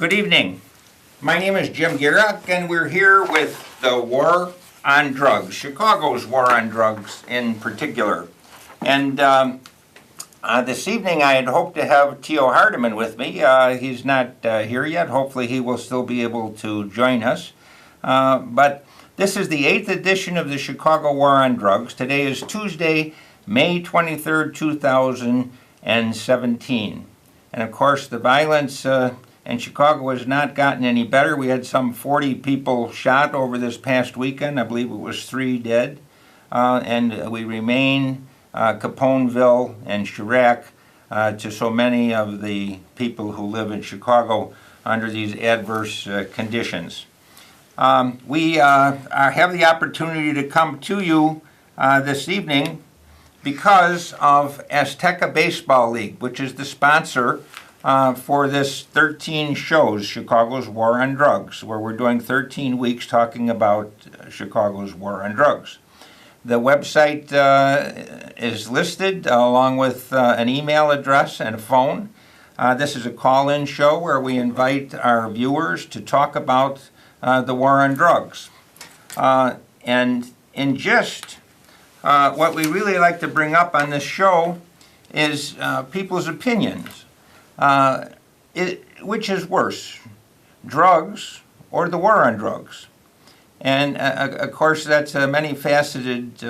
Good evening. My name is Jim Gierach, and we're here with the war on drugs, Chicago's war on drugs in particular. And this evening I had hoped to have Theo Hardiman with me. He's not here yet. Hopefully he will still be able to join us. But this is the 8th edition of the Chicago War on Drugs. Today is Tuesday, May 23rd, 2017. And of course the violence in Chicago has not gotten any better. We had some 40 people shot over this past weekend. I believe it was 3 dead. And we remain Caponeville and Chirac to so many of the people who live in Chicago under these adverse conditions. We have the opportunity to come to you this evening because of Azteca Baseball League, which is the sponsor for this 13 shows, Chicago's War on Drugs, where we're doing 13 weeks talking about Chicago's War on Drugs. The website is listed along with an email address and a phone. This is a call-in show where we invite our viewers to talk about the war on drugs. And in gist, what we really like to bring up on this show is people's opinions. Which is worse, drugs or the war on drugs? And of course that's a many-faceted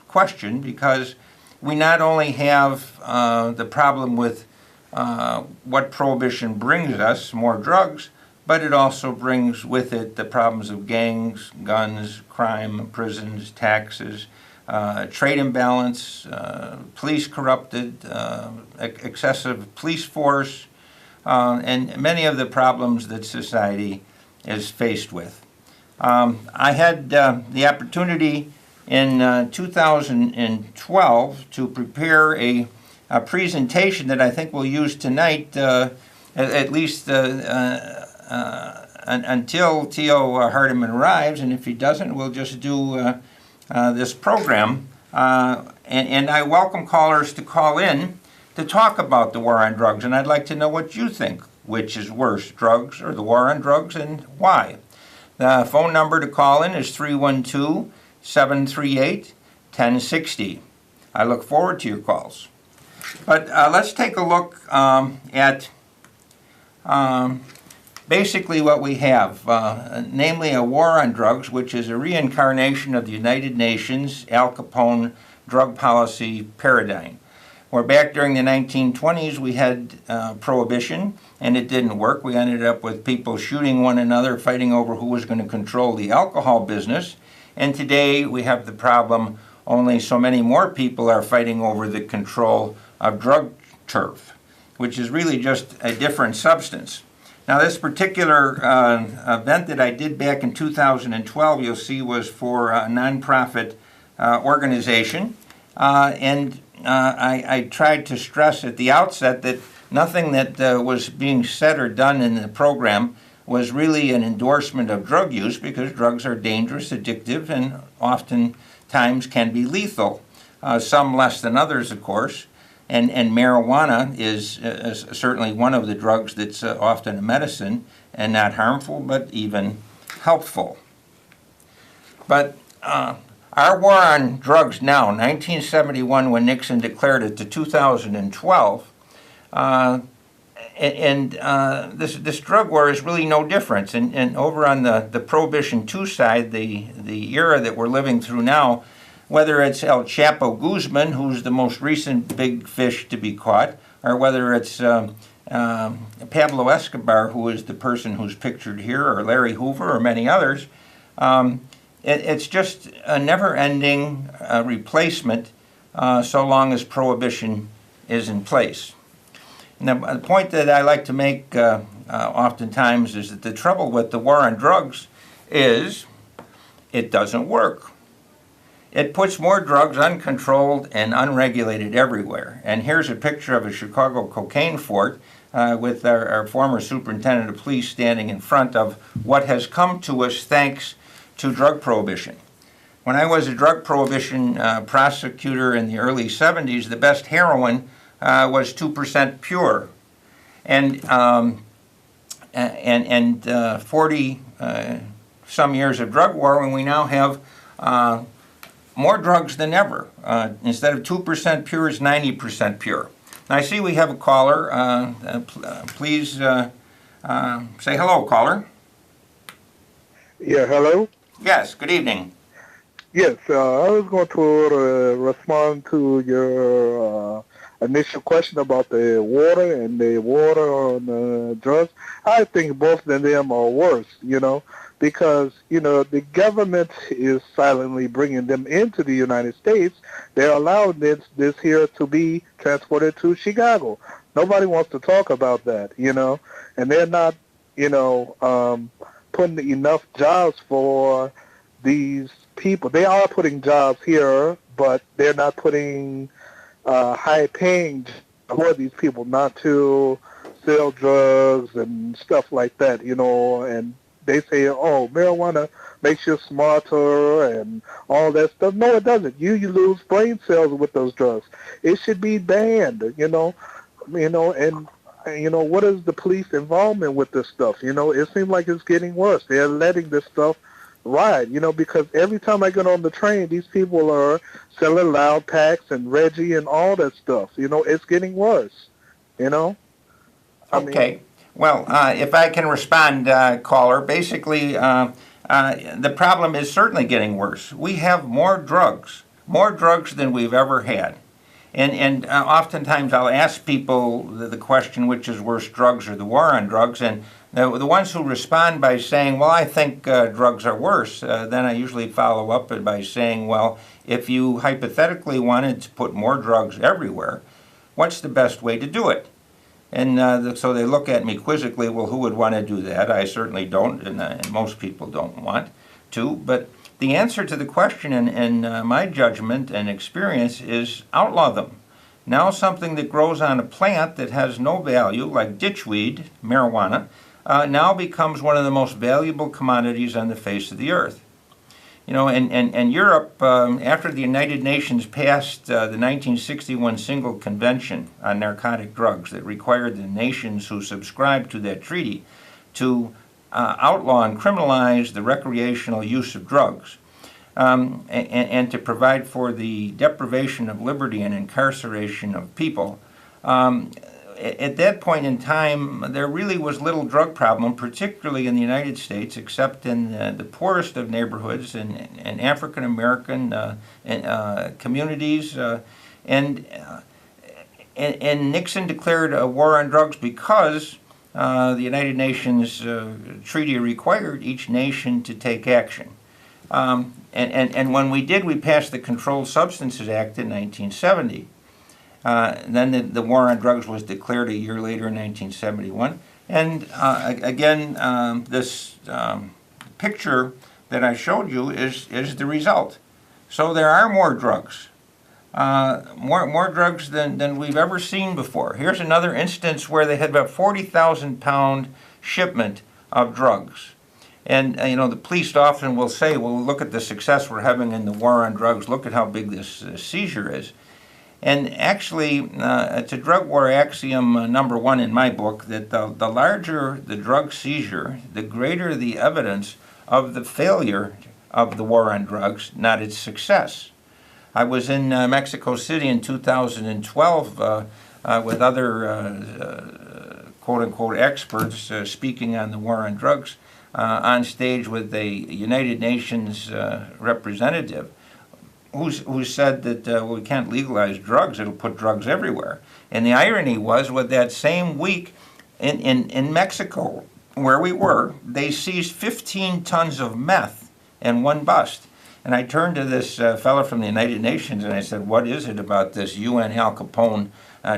question, because we not only have the problem with what prohibition brings us, more drugs, but it also brings with it the problems of gangs, guns, crime, prisons, taxes, trade imbalance, police corrupted, excessive police force, and many of the problems that society is faced with. I had the opportunity in 2012 to prepare a presentation that I think we'll use tonight, at least until Theo Hardiman arrives, and if he doesn't, we'll just do this program. And I welcome callers to call in to talk about the war on drugs, and I'd like to know what you think. Which is worse, drugs or the war on drugs, and why? The phone number to call in is 312-738-1060. I look forward to your calls. But let's take a look at basically what we have, namely a war on drugs, which is a reincarnation of the United Nations Al Capone drug policy paradigm. Where back during the 1920s we had prohibition, and it didn't work. We ended up with people shooting one another, fighting over who was going to control the alcohol business. And today we have the problem, only so many more people are fighting over the control of drug turf, which is really just a different substance. Now this particular event that I did back in 2012, you'll see, was for a nonprofit organization. I tried to stress at the outset that nothing that was being said or done in the program was really an endorsement of drug use, because drugs are dangerous, addictive, and oftentimes can be lethal. Some less than others, of course. And marijuana is certainly one of the drugs that's often a medicine, and not harmful, but even helpful. But our war on drugs now, 1971 when Nixon declared it, to 2012, this drug war is really no different. And over on the Prohibition II side, the era that we're living through now, whether it's El Chapo Guzman, who's the most recent big fish to be caught, or whether it's Pablo Escobar, who is the person who's pictured here, or Larry Hoover, or many others, it's just a never-ending replacement so long as prohibition is in place. Now, the point that I like to make oftentimes is that the trouble with the war on drugs is it doesn't work. It puts more drugs uncontrolled and unregulated everywhere. And here's a picture of a Chicago cocaine fort with our former superintendent of police standing in front of what has come to us thanks to drug prohibition. When I was a drug prohibition prosecutor in the early 70s, the best heroin was 2% pure. And and 40 some years of drug war, and we now have more drugs than ever. Instead of 2% pure, it's 90% pure. Now, I see we have a caller. Please say hello, caller. Yeah, hello? Yes, good evening. Yes, I was going to respond to your initial question about the water and the water on drugs. I think both of them are worse, because, the government is silently bringing them into the United States. They're allowing this here to be transported to Chicago. Nobody wants to talk about that, and they're not, putting enough jobs for these people. They are putting jobs here, but they're not putting high-paying jobs for these people not to sell drugs and stuff like that, and they say, oh, marijuana makes you smarter and all that stuff. No, it doesn't. You lose brain cells with those drugs. It should be banned, and what is the police involvement with this stuff? It seems like it's getting worse. They're letting this stuff ride, because every time I get on the train, these people are selling loud packs and Reggie and all that stuff. It's getting worse, Okay. Well, if I can respond, caller, basically the problem is certainly getting worse. We have more drugs than we've ever had. And oftentimes I'll ask people the question, which is worse, drugs or the war on drugs? And the ones who respond by saying, well, I think drugs are worse, then I usually follow up by saying, well, if you hypothetically wanted to put more drugs everywhere, what's the best way to do it? And so they look at me quizzically, well, who would want to do that? I certainly don't, and most people don't want to. But the answer to the question, in my judgment and experience, is outlaw them. Now something that grows on a plant that has no value, like ditchweed, marijuana, now becomes one of the most valuable commodities on the face of the earth. And Europe, after the United Nations passed the 1961 Single Convention on Narcotic Drugs that required the nations who subscribed to that treaty to outlaw and criminalize the recreational use of drugs, and to provide for the deprivation of liberty and incarceration of people. At that point in time, there really was little drug problem, particularly in the United States, except in the poorest of neighborhoods and African American communities. And Nixon declared a war on drugs because the United Nations treaty required each nation to take action. And when we did, we passed the Controlled Substances Act in 1970. Then the war on drugs was declared a year later in 1971. And again, this picture that I showed you is the result. So there are more drugs. More drugs than we've ever seen before. Here's another instance where they had about 40,000 pound shipment of drugs. And the police often will say, well, look at the success we're having in the war on drugs. Look at how big this seizure is. And actually, it's a drug war axiom number one in my book, that the larger the drug seizure, the greater the evidence of the failure of the war on drugs, not its success. I was in Mexico City in 2012 with other quote-unquote experts speaking on the war on drugs on stage with a United Nations representative who said that well, we can't legalize drugs, it'll put drugs everywhere. And the irony was, with that same week in Mexico, where we were, they seized 15 tons of meth and one bust. And I turned to this fellow from the United Nations and I said, what is it about this UN Al Capone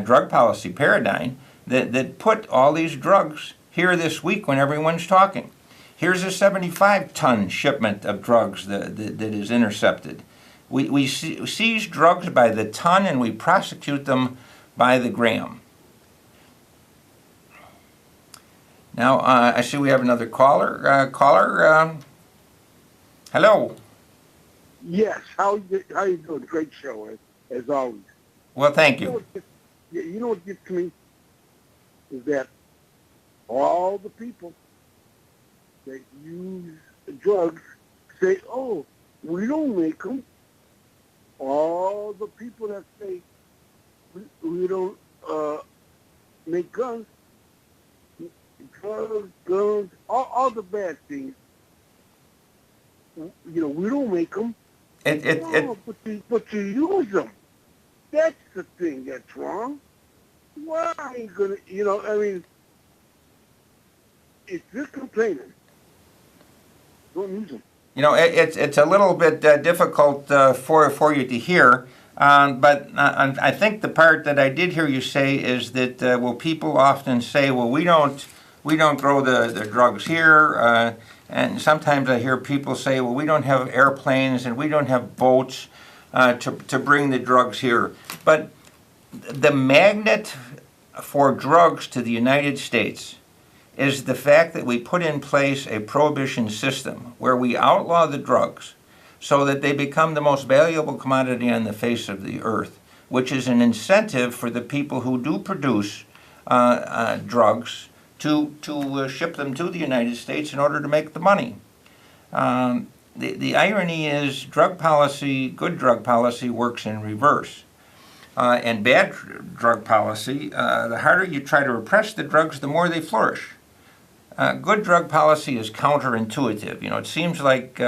drug policy paradigm that put all these drugs here this week when everyone's talking? Here's a 75-ton shipment of drugs that is intercepted. We seize drugs by the ton and we prosecute them by the gram. Now, I see we have another caller. Hello. Yes, how you doing? Great show, as always. Well, thank you. You know what gets to me is that all the people that use drugs say, oh, we don't make them. All the people that say we don't make guns, drugs, guns, all the bad things. We don't make them. No, but you use them. That's the thing that's wrong. Why are you gonna? If you're complaining, don't use them. It's a little bit difficult for you to hear, but I think the part that I did hear you say is that people often say, well, we don't grow the drugs here, and sometimes I hear people say, well, we don't have airplanes and we don't have boats to bring the drugs here. But the magnet for drugs to the United States is the fact that we put in place a prohibition system where we outlaw the drugs so that they become the most valuable commodity on the face of the earth, which is an incentive for the people who do produce drugs to ship them to the United States in order to make the money. The irony is good drug policy works in reverse. And bad drug policy, the harder you try to repress the drugs, the more they flourish. Good drug policy is counterintuitive. It seems like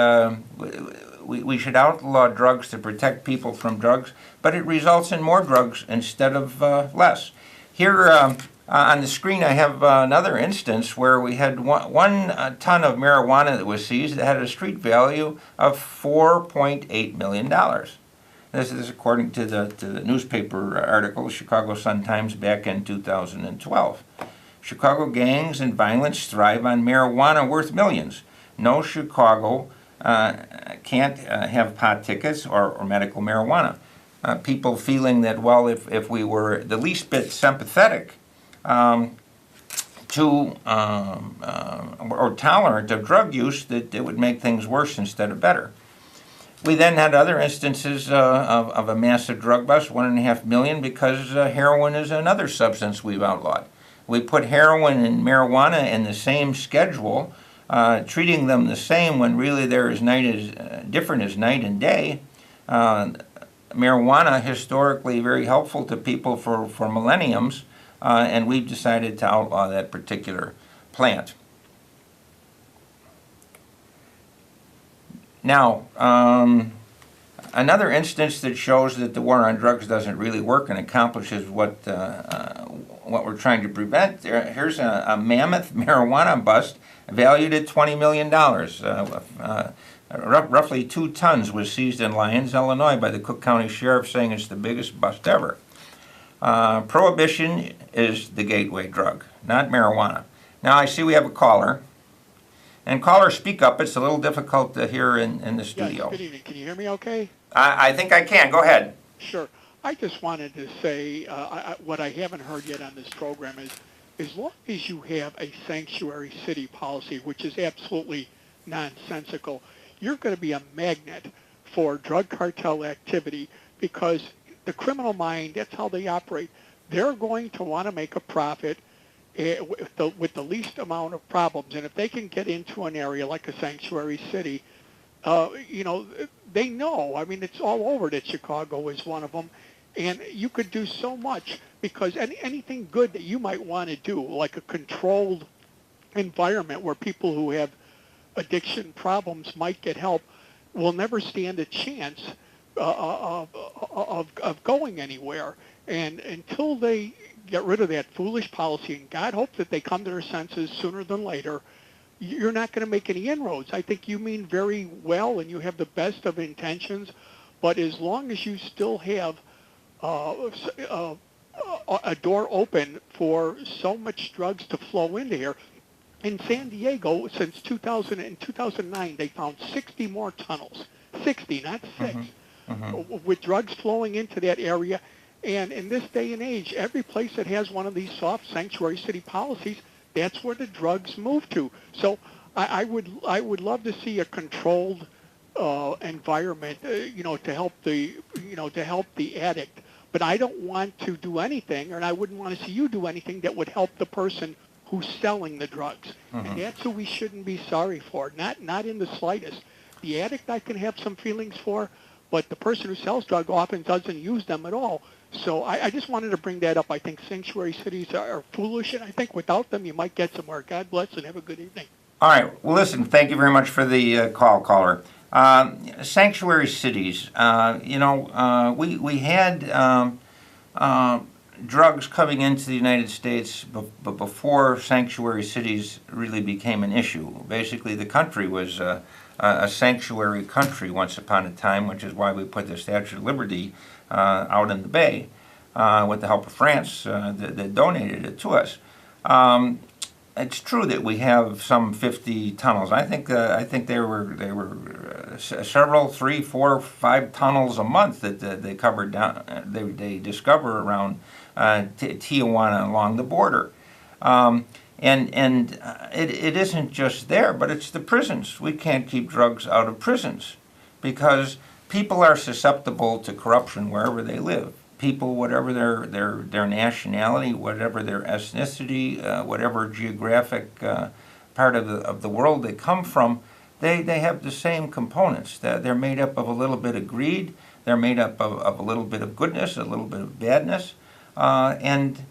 we should outlaw drugs to protect people from drugs, but it results in more drugs instead of less. Here on the screen I have another instance where we had one ton of marijuana that was seized that had a street value of $4.8 million. This is according to the newspaper article, Chicago Sun-Times, back in 2012. Chicago gangs and violence thrive on marijuana worth millions. No, Chicago can't have pot tickets or medical marijuana. People feeling that, well, if we were the least bit sympathetic to or tolerant of drug use, that it would make things worse instead of better. We then had other instances of a massive drug bust, 1.5 million, because heroin is another substance we've outlawed. We put heroin and marijuana in the same schedule, treating them the same when really they're as different as night and day. Marijuana, historically very helpful to people for millenniums, and we've decided to outlaw that particular plant. Now, another instance that shows that the war on drugs doesn't really work and accomplishes what we're trying to prevent. Here's a mammoth marijuana bust valued at $20 million. Roughly 2 tons was seized in Lyons, Illinois by the Cook County Sheriff, saying it's the biggest bust ever. Prohibition is the gateway drug, not marijuana. Now I see we have a caller. And caller, speak up. It's a little difficult to hear in the studio. Yes, good evening. Can you hear me okay? I think I can. Go ahead. Sure. I just wanted to say what I haven't heard yet on this program is, as long as you have a sanctuary city policy, which is absolutely nonsensical, you're going to be a magnet for drug cartel activity, because the criminal mind, that's how they operate. They're going to want to make a profit with the least amount of problems. And if they can get into an area like a sanctuary city, they know. I mean, it's all over that Chicago is one of them. And you could do so much, because anything good that you might want to do, like a controlled environment where people who have addiction problems might get help, will never stand a chance of going anywhere. And until they get rid of that foolish policy, and God hope that they come to their senses sooner than later, you're not going to make any inroads. I think you mean very well and you have the best of intentions, but as long as you still have a door open for so much drugs to flow into here. In San Diego, since 2000 and 2009, they found 60 more tunnels, 60, not 6, with drugs flowing into that area. And in this day and age, every place that has one of these soft sanctuary city policies, that's where the drugs move to. So I would love to see a controlled environment, to help the addict. But I don't want to do anything, and I wouldn't want to see you do anything that would help the person who's selling the drugs. And that's who we shouldn't be sorry for, not in the slightest. The addict I can have some feelings for, but the person who sells drugs often doesn't use them at all. So I just wanted to bring that up. I think sanctuary cities are foolish, and I think without them you might get somewhere. God bless and have a good evening. All right. Well, listen, thank you very much for the caller. Sanctuary cities, we had drugs coming into the United States, but before sanctuary cities really became an issue. Basically, the country was a sanctuary country once upon a time, which is why we put the Statue of Liberty out in the Bay with the help of France that donated it to us. It's true that we have some 50 tunnels. I think they were several, 3, 4, 5 tunnels a month that they covered down. They discover around Tijuana along the border, and it isn't just there, but it's the prisons. We can't keep drugs out of prisons because people are susceptible to corruption wherever they live. People, whatever their nationality, whatever their ethnicity, whatever geographic part of the world they come from, they have the same components. They're made up of a little bit of greed. They're made up of a little bit of goodness, a little bit of badness, and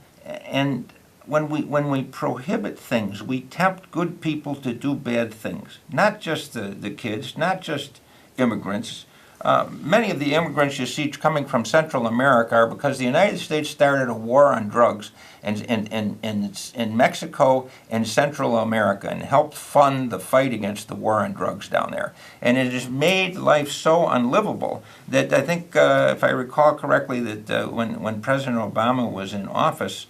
when we prohibit things, we tempt good people to do bad things. Not just the kids, not just immigrants. Many of the immigrants you see coming from Central America are because the United States started a war on drugs in Mexico and Central America and helped fund the fight against the war on drugs down there. And it has made life so unlivable that I think, if I recall correctly, that when President Obama was in office,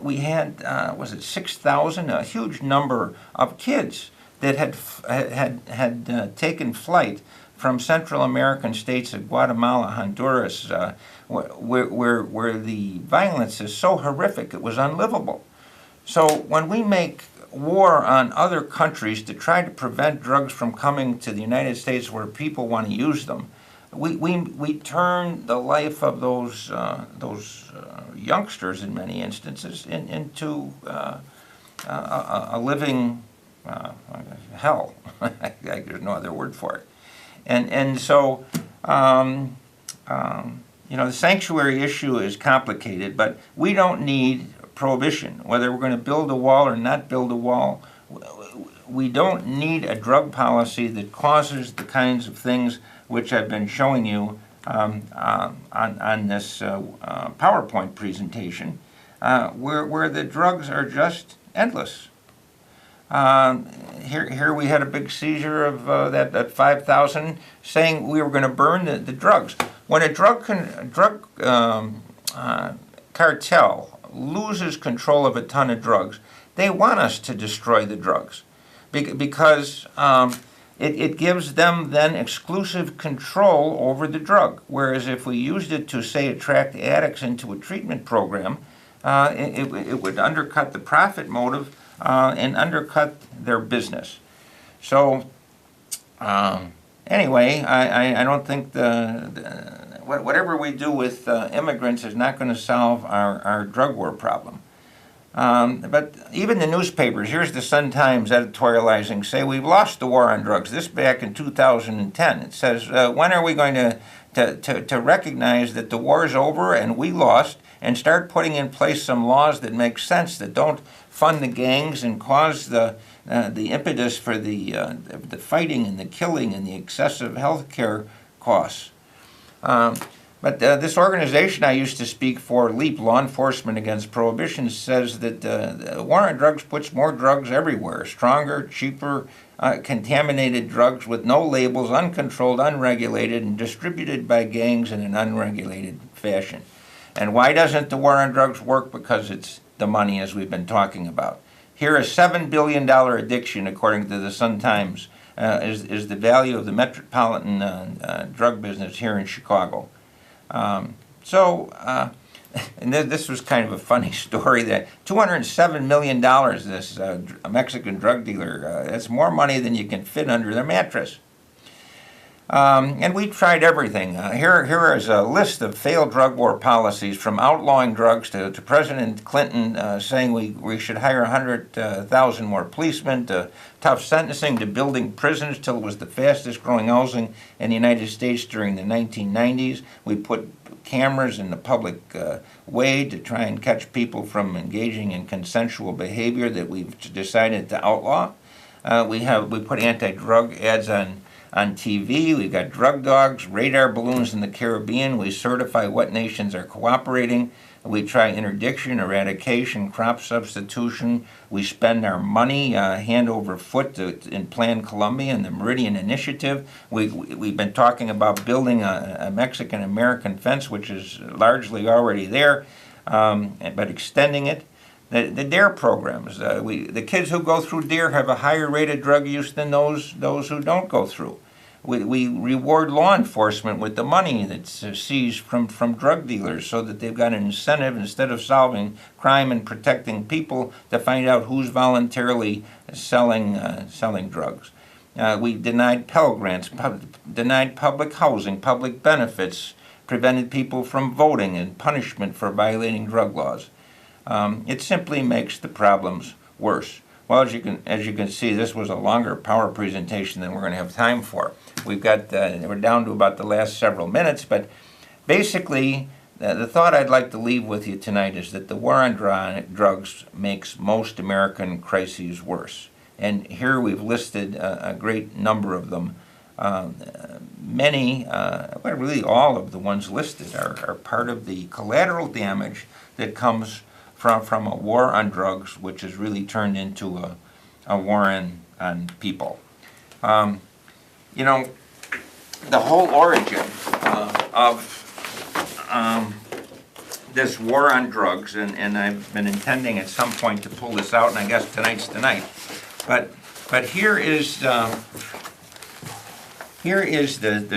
we had, was it 6,000, a huge number of kids that had taken flight from Central American states of Guatemala, Honduras, where the violence is so horrific it was unlivable. So when we make war on other countries to try to prevent drugs from coming to the United States where people want to use them, we turn the life of those youngsters in many instances into a living hell. There's no other word for it. And so, the sanctuary issue is complicated, but we don't need prohibition. Whether we're going to build a wall or not build a wall, we don't need a drug policy that causes the kinds of things which I've been showing you on this PowerPoint presentation, where the drugs are just endless. Here we had a big seizure of that 5,000, saying we were going to burn the drugs. When a drug cartel loses control of a ton of drugs, they want us to destroy the drugs because it gives them then exclusive control over the drug. Whereas if we used it to, say, attract addicts into a treatment program, it would undercut the profit motive and undercut their business. So anyway, I don't think whatever we do with immigrants is not going to solve our drug war problem. But even the newspapers, here's the Sun-Times editorializing, say we've lost the war on drugs. This back in 2010. It says, when are we going to recognize that the war is over and we lost and start putting in place some laws that make sense, that don't fund the gangs and cause the impetus for the fighting and the killing and the excessive health care costs. But this organization I used to speak for, LEAP, Law Enforcement Against Prohibition, says that the war on drugs puts more drugs everywhere, stronger, cheaper, contaminated drugs with no labels, uncontrolled, unregulated, and distributed by gangs in an unregulated fashion. And why doesn't the war on drugs work? Because it's the money, as we've been talking about. Here, a $7 billion addiction, according to the Sun-Times, is the value of the metropolitan drug business here in Chicago. And this was kind of a funny story, that $207 million, this Mexican drug dealer, that's more money than you can fit under their mattress. And we tried everything. Here is a list of failed drug war policies, from outlawing drugs to President Clinton saying we should hire 100,000 more policemen, to tough sentencing, to building prisons till it was the fastest growing housing in the United States during the 1990s. We put cameras in the public way to try and catch people from engaging in consensual behavior that we've decided to outlaw. We put anti-drug ads on TV. We've got drug dogs, radar balloons in the Caribbean. We certify what nations are cooperating. We try interdiction, eradication, crop substitution. We spend our money hand over foot in Plan Colombia and the Meridian Initiative. We've been talking about building a Mexican-American fence, which is largely already there, but extending it. The DARE programs, the kids who go through DARE have a higher rate of drug use than those who don't go through. We reward law enforcement with the money that's seized from drug dealers, so that they've got an incentive, instead of solving crime and protecting people, to find out who's voluntarily selling drugs. We denied Pell Grants, denied public housing, public benefits, prevented people from voting, and punishment for violating drug laws. It simply makes the problems worse. Well, as you can see, this was a longer power presentation than we're going to have time for. We're down to about the last several minutes, but basically, the thought I'd like to leave with you tonight is that the war on drugs makes most American crises worse. And here we've listed a great number of them. Many, well, really all of the ones listed are part of the collateral damage that comes from a war on drugs, which has really turned into a war on people. You know, the whole origin of this war on drugs, and I've been intending at some point to pull this out, and I guess tonight's tonight. But here is the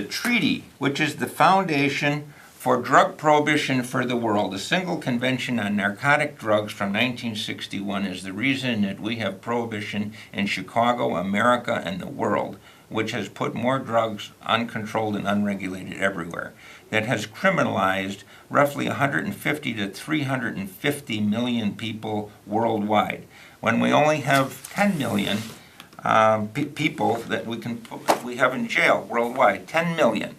treaty, which is the foundation for drug prohibition for the world. The Single Convention on Narcotic Drugs from 1961 is the reason that we have prohibition in Chicago, America, and the world, which has put more drugs uncontrolled and unregulated everywhere, that has criminalized roughly 150 to 350 million people worldwide, when we only have 10 million people that we have in jail worldwide, 10 million.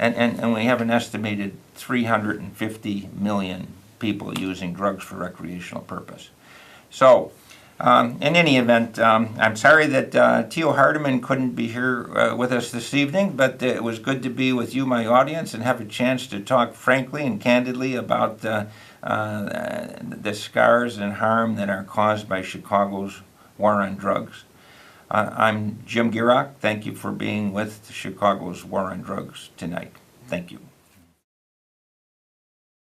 And we have an estimated 350 million people using drugs for recreational purpose. So, in any event, I'm sorry that Theo Hardeman couldn't be here with us this evening, but it was good to be with you, my audience, and have a chance to talk frankly and candidly about the scars and harm that are caused by Chicago's war on drugs. I'm Jim Gierach. Thank you for being with Chicago's War on Drugs tonight. Thank you.